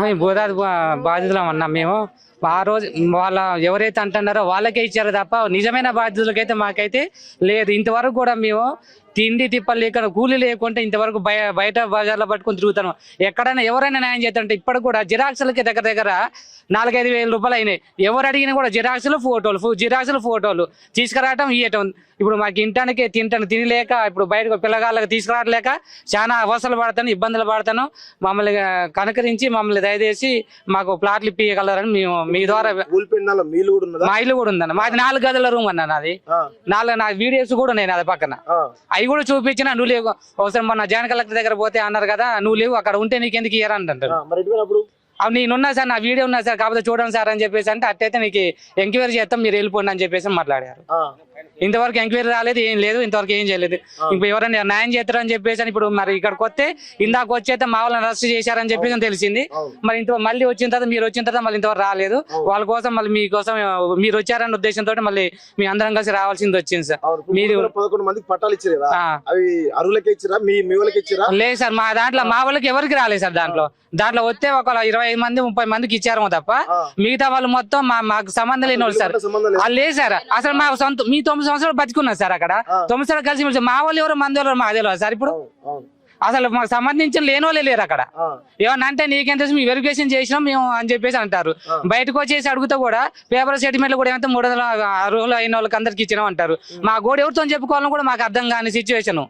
మేము గోదావరి బాధితులం అన్నాం మేము. ఆ రోజు వాళ్ళ ఎవరైతే అంటున్నారో వాళ్ళకే ఇచ్చారు తప్ప నిజమైన బాధ్యతలకైతే మాకైతే లేదు. ఇంతవరకు కూడా మేము తిండి తిప్పలు లేక కూలీ లేకుంటే ఇంతవరకు బయట బజార్లో పట్టుకొని తిరుగుతాను. ఎక్కడైనా ఎవరైనా న్యాయం చేస్తుంటే ఇప్పటికి కూడా జిరాక్స్లకి దగ్గర 4-5 వేల రూపాయలు అయినాయి. ఎవరు అడిగినా కూడా జిరాక్స్లు ఫోటోలు తీసుకురావటం ఇవ్వటం. ఇప్పుడు మాకు ఇంటానికి తినలేక ఇప్పుడు బయటకు పిల్లగాళ్ళకి తీసుకురావట్లేక చాలా అవసరాలు పడతాను, ఇబ్బందులు పడతాను. మమ్మల్ని కనుకరించి మమ్మల్ని దయచేసి మాకు ప్లాట్లు ఇప్పించగలరని మేము మీ ద్వారా. మా ఇల్లు కూడా ఉందన్న, మాది 4 గదుల రూమ్ అన్న. నాది 4 నా వీడియోస్ కూడా ఉన్నాయి అది పక్కన. అవి కూడా చూపించిన నువ్వు లేవు. అవసరం మొన్న జాయింట్ కలెక్టర్ దగ్గర పోతే అన్నారు కదా నువ్వు లేవు అక్కడ ఉంటే నీకెందుకు ఇయ్యరా అంటారు. అవి నేనున్నా సార్, నా వీడియో ఉన్నా సార్, కాకపోతే చూడండి సార్ అని చెప్పేసి అంటే అట్టయితే నీకు ఎంక్వైరీ చేస్తాం మీరు వెళ్ళిపోండి అని చెప్పేసి మాట్లాడారు. ఇంతవరకు ఎంక్వైరీ రాలేదు, ఏం లేదు, ఇంతవరకు ఏం చేయలేదు. ఇప్పుడు ఎవరైనా న్యాయం చేస్తారని చెప్పేసి ఇప్పుడు మరి ఇక్కడికి వస్తే ఇందాక వచ్చేస్తే మా వాళ్ళని అరెస్ట్ చేశారని చెప్పేసి తెలిసింది. మరి ఇంత మళ్ళీ వచ్చిన తర్వాత మీరు వచ్చిన తర్వాత మళ్ళీ ఇంతవరకు రాలేదు. వాళ్ళ కోసం మళ్ళీ మీకోసం మీరు వచ్చారన్న ఉద్దేశంతో మళ్ళీ మీ అందరం కలిసి రావాల్సింది వచ్చింది సార్. మీరు 11 మందికి పట్టాలు ఇచ్చారు, అవి అరువులకి ఇచ్చిరా మీ వాళ్ళకి ఇచ్చిరా? లేదు సార్, మా దాంట్లో మా వాళ్ళకి ఎవరికి రాలేదు సార్. దాంట్లో వస్తే ఒక 25 మంది 30 మందికి ఇచ్చారు తప్ప మిగతా వాళ్ళు మొత్తం మాకు సంబంధం లేని వాళ్ళు సార్. వాళ్ళు లేదు సార్, అసలు మా సొంత మీ 9 సంవత్సరాలు బతికున్నారు సార్. అక్కడ 9 సంవత్సరాలు కలిసి మా వాళ్ళు ఎవరు మంది ఎవరు మాకు తెలియదు సార్. ఇప్పుడు అసలు మాకు సంబంధించిన లేని వాళ్ళే లేరు అక్కడ. ఏమన్నా అంటే నీకేం తెలుసు మేము వెరిఫికేషన్ చేసినాం మేము అని చెప్పేసి అంటారు. బయటకు వచ్చేసి అడుగుతా కూడా పేపర్ స్టేట్మెంట్లు కూడా ఏమంటే 360 అయిన వాళ్ళకి అందరికి ఇచ్చినాం అంటారు. మా గోడ ఎవరితో చెప్పుకోవాలని కూడా మాకు అర్థం కాని సిచ్యువేషన్.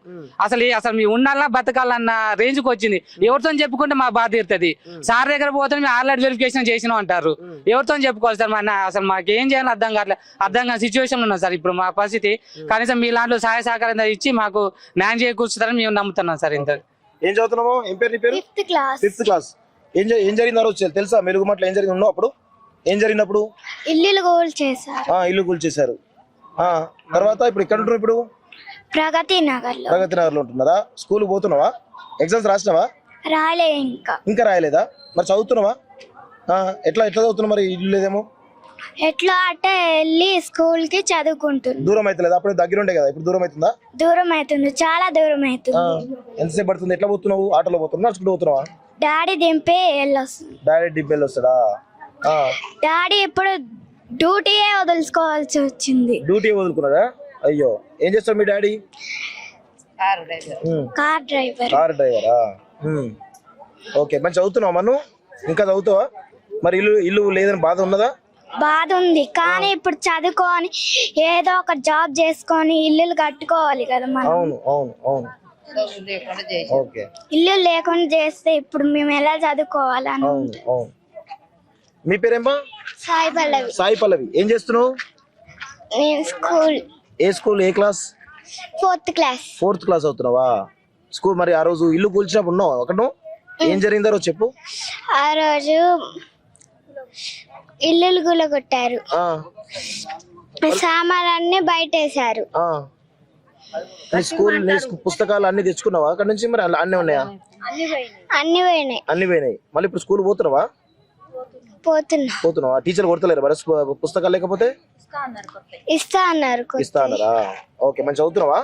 అసలు మీ ఉండాలన్నా బతకాలన్న రేంజ్ కి వచ్చింది. ఎవరితో చెప్పుకుంటే మా బాధ తీరుతుంది. సార్ దగ్గర పోతే మేము ఆన్లైన్ వెరిఫికేషన్ చేసినాం అంటారు. ఎవరితో చెప్పుకోవాలి సార్? అసలు మాకు ఏం చేయాలని అర్థం కాని సిచ్యువేషన్ ఉన్నాం సార్ ఇప్పుడు మా పరిస్థితి. కనీసం మీ లాంటి సహాయ సహకారం ఇచ్చి మాకు న్యాయం చేకూర్చుతారని మేము నమ్ముతున్నాం సార్. ఇంత ఏం చదువుతున్నావు? ఏం పేరు నీ పేరు? 5th class. ఏం జరిగింది ఆ రోజు తెలుసా? మెరుగుమట్లో ఏం జరిగింది? ఉన్నావు అప్పుడు? ఏం జరిగినప్పుడు? ఇల్లు కూల్చేశారు. తర్వాత ఇప్పుడు ఎక్కడ ఉంటున్నావు? ఇప్పుడు ప్రగతి నగర్ లో ఉంటున్నారా? స్కూల్ పోతున్నావా? ఎగ్జామ్స్ రాసినావా? రాలే, ఇంకా రాయలేదా? మరి చదువుతున్నావా? ఎట్లా చదువుతున్నావు? మరి ఇల్లు లేదేమో. ఎట్లా అంటే వెళ్ళి స్కూల్ కి చదువుకుంటుంది. దూరం అవుతలేదు? అప్పుడు దగ్గర ఉండే కదా, ఇప్పుడు దూరం అవుతుందా? దూరం అవుతుంది, చాలా దూరం అవుతుంది. ఎంతసేపు పడుతుంది? ఎట్లా పోతున్నావు? ఆటోలో పోతున్నావు, నడుచుకుంటూ పోతున్నావా? డాడీ దింపే వెళ్ళొస్తుంది. డాడీ దింపే వెళ్ళొస్తాడా? డాడీ ఇప్పుడు డ్యూటీయే వదులుకోవాల్సి వచ్చింది. డ్యూటీ వదులుకున్నాడా? అయ్యో, ఏం చేస్తాడు మీ డాడీ? కార్ డ్రైవరా? ఓకే, మంచి చదువుతున్నావా? మనం ఇంకా చదువుతావా? మరి ఇల్లు లేదని బాధ ఉన్నదా? బాధ ఉంది, కానీ ఇప్పుడు చదువుకొని ఏదో ఒక జాబ్ చేసుకొని ఇల్లు కట్టుకోవాలి కదా మనం. అవును. ఓకే, ఇల్లు లేకుండా చేస్తే ఇప్పుడు మేము ఎలా చదువుకోవాలని. మీ పేరేమ్మా? సాయి పల్లవి. ఏం చేస్తున్నావు? ఏ స్కూల్? ఏ class? 4th class. 4th class అవుతున్నావా? స్కూల్. మరి ఆ రోజు ఇల్లు కూల్చినప్పుడు ఉన్నావు అక్కడ? ఏం జరిగిందో రోజు చెప్పు. ఆ రోజు ఇల్లు గులగొట్టారు, సామాన్లన్నీ బయటేశారు. స్కూల్ పుస్తకాలు అన్ని తెచ్చుకున్నావా అక్కడ నుంచి? మరి అన్నీ ఉన్నాయా? అన్ని పోయినాయి. మళ్ళీ ఇప్పుడు స్కూల్ పోతున్నావా? పోతున్నావా? టీచర్ కొడతలేరు మరి పుస్తకాలు లేకపోతే? ఇస్తా అన్నారా? ఓకే, మంచి చదువుతున్నావా?